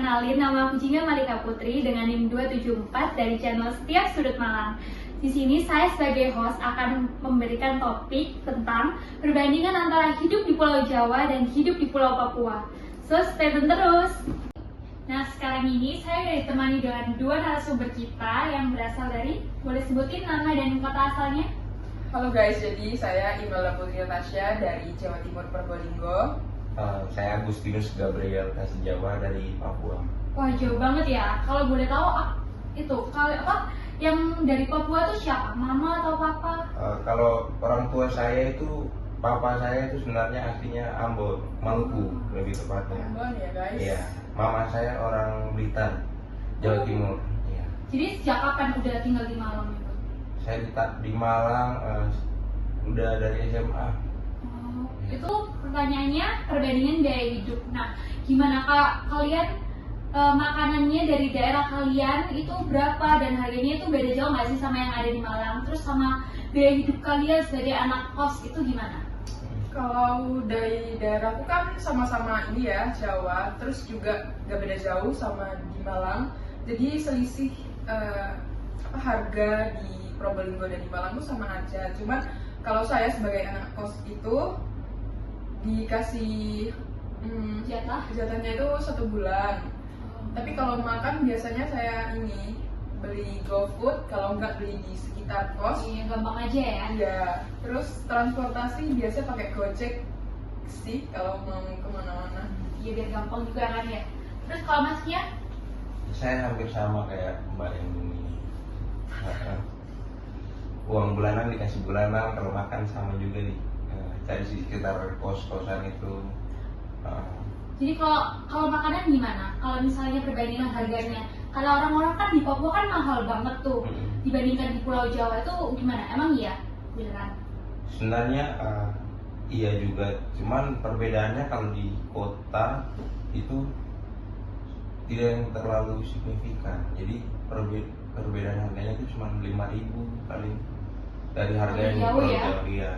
kenalin, nama aku Jinga Malika Putri dengan NIM 274 dari channel Setiap Sudut Malang. Di sini saya sebagai host akan memberikan topik tentang perbandingan antara hidup di Pulau Jawa dan hidup di Pulau Papua. So, stay tune terus! Nah, sekarang ini saya udah ditemani dengan dua narasumber kita yang berasal dari, boleh sebutin nama dan kota asalnya? Halo guys, jadi saya Imelda Putri Natasha dari Jawa Timur Probolinggo. Saya Agustinus Gabriel Kasih Jawa dari Papua. Wah, jauh banget ya. Kalau boleh tahu yang dari Papua itu siapa? Mama atau papa? Kalau orang tua saya itu, papa saya itu sebenarnya aslinya Ambon, Maluku lebih tepatnya. Ambon ya guys? Iya. Mama saya orang Blitar, Jawa Timur. Iya. Jadi sejak kapan udah tinggal di Malang itu? Saya di Malang udah dari SMA. Itu pertanyaannya perbandingan biaya hidup. Nah, gimana kak kalian makanannya dari daerah kalian itu berapa dan harganya itu beda jauh nggak sih sama yang ada di Malang? Terus sama biaya hidup kalian sebagai anak kos itu gimana? Kalau dari daerahku kan sama-sama ini ya, Jawa. Terus juga gak beda jauh sama di Malang. Jadi selisih harga di Probolinggo dan di Malang tuh sama aja. Cuman kalau saya sebagai anak kos itu dikasih jatahnya itu 1 bulan. Tapi kalau makan biasanya saya ini beli GoFood, kalau nggak beli di sekitar kos. Iya, gampang aja ya. Iya. Terus transportasi biasa pakai Gojek sih kalau mau kemana-mana. Iya, biar gampang juga kan ya. Terus kalau masnya? Saya hampir sama kayak Mbak yang ini. Uang bulanan dikasih bulanan, kalau makan sama juga nih. Cari di sekitar kos-kosan itu. Jadi kalau makanan gimana? Kalau misalnya perbandingan harganya, karena orang-orang kan di Papua kan mahal banget tuh dibandingkan di Pulau Jawa itu gimana? Emang iya beneran? Sebenarnya iya juga, cuman perbedaannya kalau di kota itu tidak yang terlalu signifikan. Jadi perbedaan harganya itu cuma 5.000 paling dari harga yang di Pulau Jawa. Iya.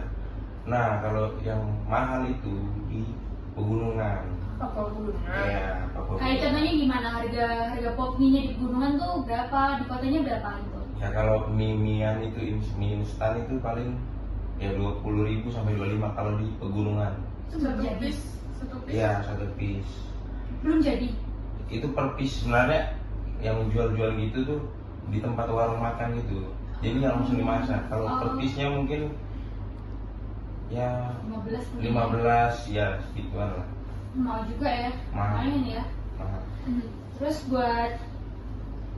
Nah, kalau yang mahal itu di pegunungan. Papua Pegunungan. Iya, Papua. Kayak contohnya gimana harga pop-mie-nya di pegunungan tuh berapa, di kotanya berapa gitu? Ya kalau mie-mian itu mie instan itu paling ya 20.000 sampai 25 kalau di pegunungan. Itu belum Satu jadi. piece. Iya, 1 piece. Belum jadi. Itu per piece sebenarnya yang jual-jual gitu tuh di tempat warung makan gitu. Jadi nggak langsung dimasak. Kalau per piece-nya mungkin ya 15 ya segituan lah. Mahal juga ya, Mahal. lumayan ya. Terus buat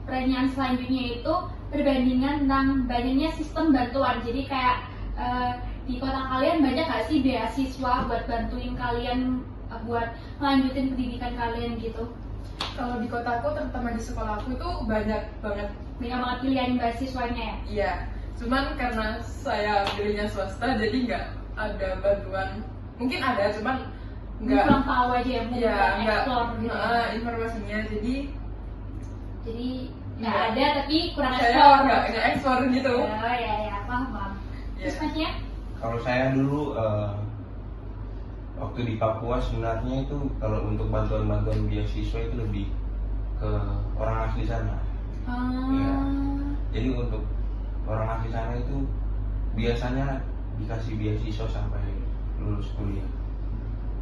pertanyaan selanjutnya itu perbandingan tentang banyaknya sistem bantuan. Jadi kayak di kota kalian banyak gak sih beasiswa buat bantuin kalian buat melanjutin pendidikan kalian gitu? Kalau di kotaku, terutama di sekolahku itu banyak banget. Banyak banget pilihan beasiswanya ya? Iya. Cuman karena saya pilihnya swasta, jadi nggak ada bantuan. Mungkin ada, cuman nggak. Kurang tahu aja ya, mungkin Iya, kurang nggak. explore gitu. Informasinya, jadi Nggak Iya. ada tapi kurang saya explore. nggak explore gitu. Ya, paham. Terus Iya. masnya? Kalau saya dulu waktu di Papua sebenarnya itu kalau untuk bantuan-bantuan beasiswa itu lebih ke orang asli sana. Iya. Jadi untuk orang asli sana itu biasanya dikasih beasiswa sampai lulus kuliah.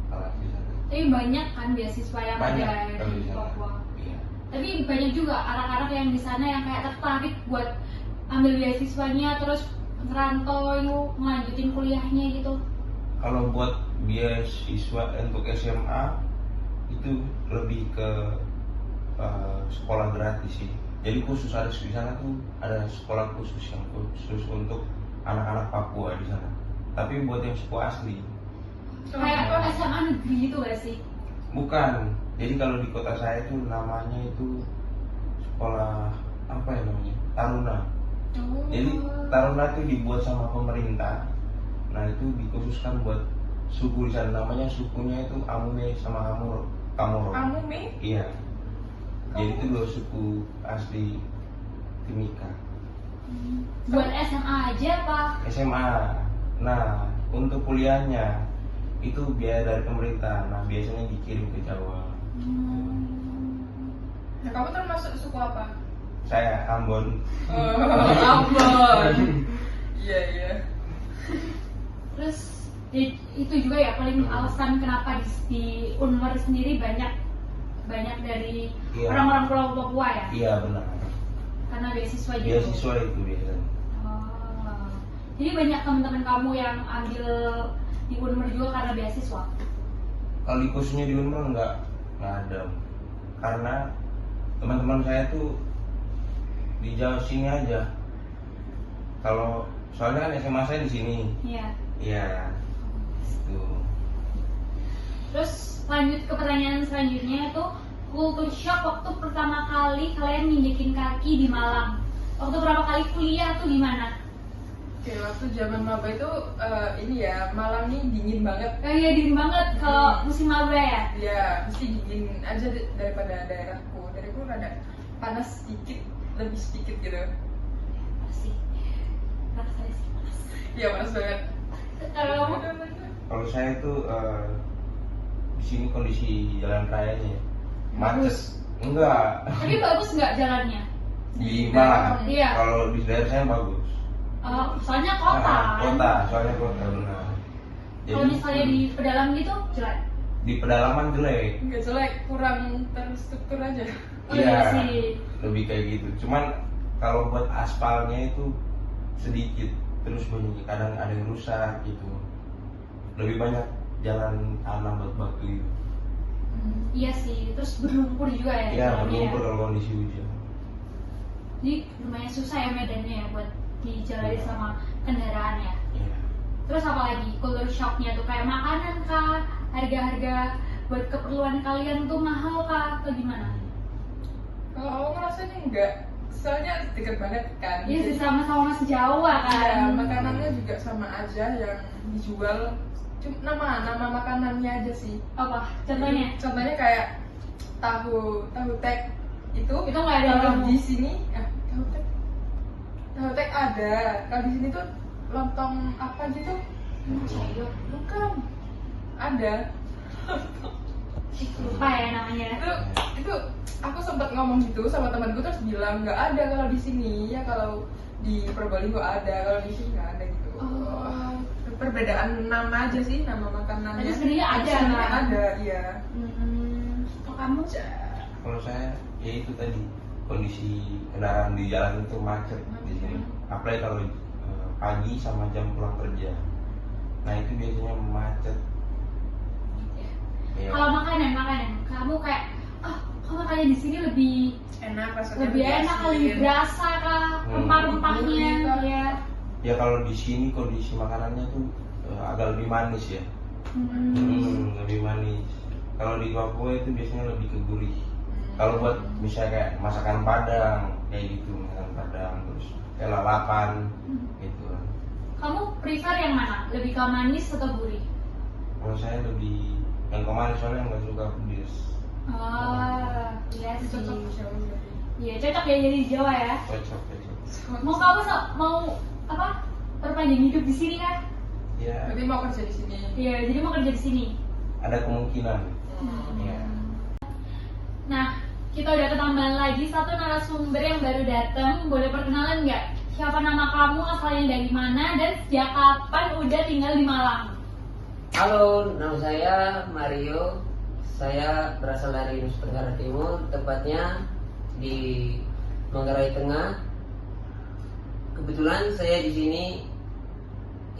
Kalau asli sana. Tapi banyak kan beasiswa yang Banyak ada kalau di di sana. Papua. Iya. Tapi banyak juga anak-anak yang di sana yang kayak tertarik buat ambil beasiswanya terus ngerantau melanjutin kuliahnya gitu. Kalau buat beasiswa untuk SMA itu lebih ke sekolah gratis sih. Jadi khusus ada di sana tuh ada sekolah khusus yang khusus untuk anak-anak Papua di sana. Tapi buat yang suku asli. Kayak SMA negeri gitu gak sih? Bukan. Jadi kalau di kota saya itu namanya itu sekolah apa ya namanya? Taruna. Jadi Taruna itu dibuat sama pemerintah. Nah itu dikhususkan buat suku di sana. Namanya sukunya itu Amume sama Kamoro. Amume? Iya. Jadi itu 2 suku asli Timika. Buat SMA aja apa? SMA. Nah untuk kuliahnya itu biaya dari pemerintah. Nah biasanya dikirim ke Jawa. Nah, kamu termasuk suku apa? Saya Ambon. Ambon. Iya, iya. Terus itu juga ya paling alasan kenapa di Unmer sendiri banyak dari Iya. orang-orang Pulau Papua ya? Iya benar. Karena beasiswa juga. Beasiswa itu biasanya. Oh. Jadi banyak teman-teman kamu yang ambil di Unmer juga karena beasiswa. Kalau di khususnya di Unmer nggak ada, karena teman-teman saya tuh di Jawa sini aja. Kalau soalnya kan SMA saya di sini. Iya. Iya. Itu. Terus lanjut ke pertanyaan selanjutnya itu culture shock waktu pertama kali kalian nginjekin kaki di Malang. Waktu berapa kali kuliah tuh gimana? Oke, waktu zaman maba itu ini ya, Malang nih dingin banget. Oh iya dingin banget kalau musim maba ya. Ya, mesti dingin aja daripada daerahku. Daerahku rada panas sedikit, lebih sedikit gitu. Pasti. Rasanya sih panas. Iya, panas banget. Kalau Kalau saya tuh di sini kondisi jalan rayanya ya, macet. Enggak. tapi bagus nggak jalannya? Di Malang. Iya. Kalau di daerah saya bagus. Soalnya kota. kan? Kota, soalnya kota benar. Kalau misalnya di pedalam gitu jelek. di pedalaman jelek. Enggak jelek, kurang terstruktur aja. Oh iya sih. Lebih kayak gitu. Cuman kalau buat aspalnya itu sedikit, terus banyak kadang ada yang rusak gitu. Lebih banyak jalan tanah batu gitu. Iya sih, terus berlumpur juga ya. Iya, jalannya berlumpur ya. kalau kondisi hujan. Jadi lumayan susah ya medannya ya buat dijalani sama kendaraan ya. Iya. Terus apa lagi culture shocknya tuh kayak makanan kah, harga-harga buat keperluan kalian tuh mahal kah atau gimana? Kalau aku ngerasanya enggak, soalnya deket banget kan. Iya sih sama-sama masih Jawa kan. Ya, makanannya juga sama aja yang dijual. Cuma nama makanannya aja sih. Apa? Contohnya? Contohnya kayak tahu tek itu nggak ada kalau di di sini tahu tek ada. Kalau di sini tuh lontong apa gitu? Sayur. Bukan. Ada. Lupa ya namanya. Itu aku sempat ngomong gitu sama temanku terus bilang nggak ada kalau di sini ya, kalau di Probolinggo ada, kalau di sini nggak ada gitu. Oh. Perbedaan nama aja sih, nama makanannya. Tapi sebenarnya ada, Sebenarnya kan? ada, iya. Kalau kamu? Kalau saya ya itu tadi kondisi kendaraan di jalan itu macet di sini. Apalagi kalau pagi sama jam pulang kerja. Nah itu biasanya macet. Ya. Kalau makanan, kamu kayak kalau makannya di sini lebih Enak rasanya. lebih enak, lebih berasa kah rempah-rempahnya ya. Ya kalau di sini kondisi makanannya tuh agak lebih manis ya. Lebih manis. Kalau di Papua itu biasanya lebih ke gurih. Kalau buat misalnya kayak masakan Padang kayak gitu, masakan Padang terus kayak lalapan gitu. Kamu prefer yang mana? Lebih ke manis atau gurih? Kalau saya lebih yang ke manis soalnya nggak suka pedes. Oh, iya sih. Cocok sama berarti. Iya, cocok ya jadi di Jawa ya. Cocok. Mau kamu mau apa? Perpanjang hidup di sini kan? Ya Berarti mau kerja di sini. Iya, jadi mau kerja di sini. ada kemungkinan. Ya. Nah, kita udah ketambahan lagi satu narasumber yang baru datang. Boleh perkenalan nggak? Siapa nama kamu, asalnya dari mana, dan sejak kapan udah tinggal di Malang? Halo, nama saya Mario. Saya berasal dari Nusa Tenggara Timur, tepatnya di Manggarai Tengah. Kebetulan saya di sini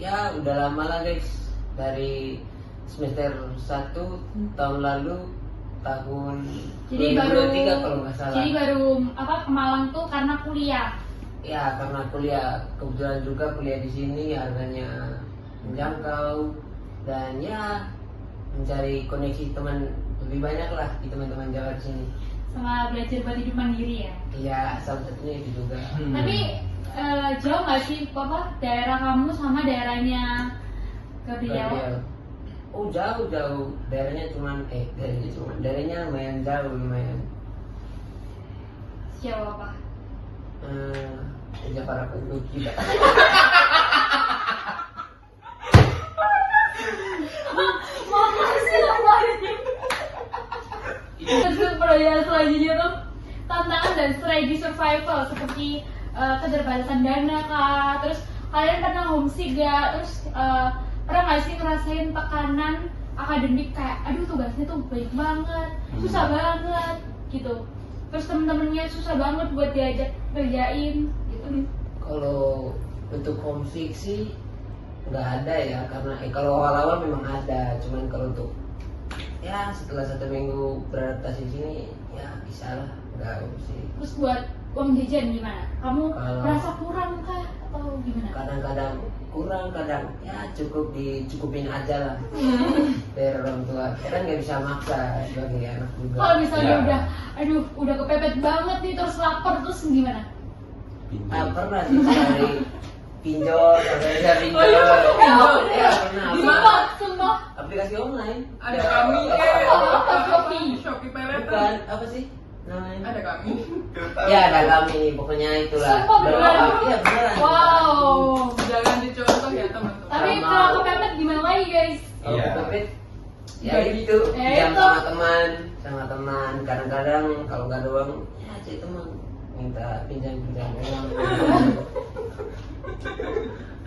ya udah lama lah guys, dari semester 1 tahun lalu, tahun Jadi 2023 kalau nggak salah. Jadi baru ke Malang tuh karena kuliah. Ya karena kuliah, kebetulan juga kuliah di sini harganya menjangkau dan ya mencari koneksi teman lebih banyak lah di teman-teman Jawa di sini. Sama belajar buat hidup mandiri ya. Iya, salah satunya itu juga. Tapi jauh nggak sih daerah kamu sama daerahnya Gabriel? Gabriel. Oh jauh. Daerahnya lumayan jauh, lumayan. Jauh apa? Kerja para penduduk juga. Mau sih lo. Terus pertanyaan selanjutnya tuh tantangan dan strategi survival seperti keterbatasan dana kah, terus kalian pernah homesick gak, terus pernah nggak sih ngerasain tekanan akademik kayak aduh tugasnya tuh banyak banget, susah banget gitu, terus temen-temennya susah banget buat diajak kerjain gitu. Kalau untuk homesick sih nggak ada ya, karena kalau awal-awal memang ada, cuman kalau untuk ya setelah 1 minggu beradaptasi di sini ya bisa lah, nggak homesick. Terus buat uang jajan gimana? Kamu Kalau- merasa kurang kah atau gimana? Kadang-kadang kurang, kadang ya cukup dicukupin aja lah dari orang tua. Kita kan nggak bisa maksa sebagai anak juga. Kalau misalnya Ya. udah kepepet banget nih, terus lapar, terus gimana? Pernah sih sekali pinjol, ada pinjol. Oh, iya, pinjol. Ya pernah. Sumpah, sumpah. Aplikasi online. Ada Ya. kami Apa, Shopee? Shopee Pay Bukan Later. apa sih namanya? Ada kami. Ya ada kami, pokoknya itulah. Sumpah, beneran? Iya beneran. Wow. Jangan dicontoh ya teman-teman. Tapi Sama. kalau kepepet gimana lagi guys? Kalau Iya. kepepet, ya Jadi, itu ya jam itu. sama teman. Kadang-kadang kalau nggak ada uang, ya cek teman minta pinjam uang.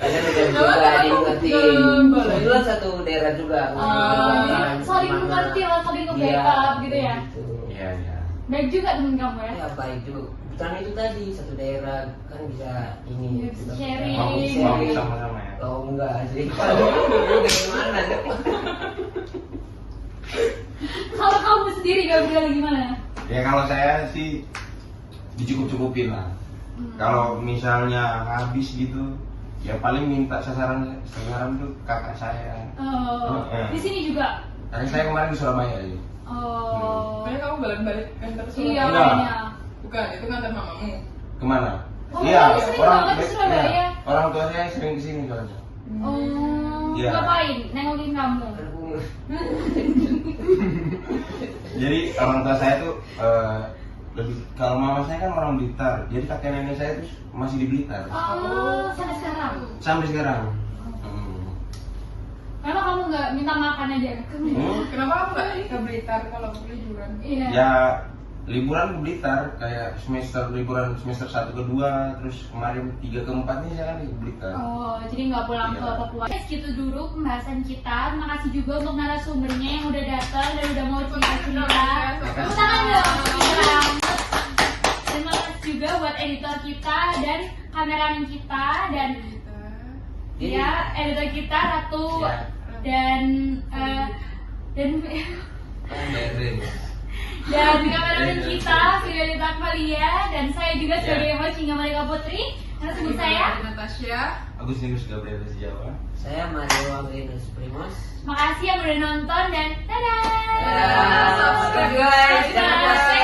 Kadang juga diingetin. Boleh. Kebetulan satu daerah juga. Saling mengerti lah, saling nge-backup gitu ya. Iya, iya. Baik juga temen kamu ya. Ya baik juga. Kebetulan itu tadi satu daerah kan bisa ini. Iya, bisa kita- sharing. Mau sama-sama ya. Oh enggak sih. Lu gimana sih? Kalau kamu sendiri Gabriel gimana? Ya kalau saya sih dicukup-cukupin lah. Kalau misalnya habis gitu, ya paling minta sasaran tuh kakak saya. Oh, di sini juga. Kakak saya kemarin di Surabaya aja. Oh, Kayaknya kamu balik-balik kantor iya Surabaya. Enggak. kayaknya. Bukan, itu kantor mamamu. Kemana? Oh, Iya, dia sering banget ke Surabaya. iya, orang tua saya sering kesini soalnya. Oh, Iya. ngapain? Nengokin kamu. Jadi orang tua saya tuh lebih, kalau mama saya kan orang Blitar, jadi kakek nenek saya tuh masih di Blitar Oh, sampai sekarang. sampai sekarang. Kenapa kamu nggak minta makan aja? Kenapa kamu nggak ke Blitar kalau liburan? Iya. Ya liburan ke Blitar, kayak liburan semester 1 ke 2, terus kemarin 3 ke 4 nih saya kan di Blitar. Oh, jadi nggak pulang ke Iya. Papua. Segitu dulu pembahasan kita. Terima kasih juga untuk narasumbernya yang udah datang dan udah mau cerita-cerita. Tepuk tangan dong. Iya. Terima kasih juga buat editor kita dan kameramen kita dan ya editor kita Ratu Ya. dan dan kameramen kita Fidelita Akmalia dan saya juga sebagai host Hingga Malika Putri. Narasumber saya. Natasha. Agustinus Gabriel Jawa. Saya Mario Agrinus Primos. Makasih yang udah nonton dan dadah. Subscribe guys. Jangan lupa share.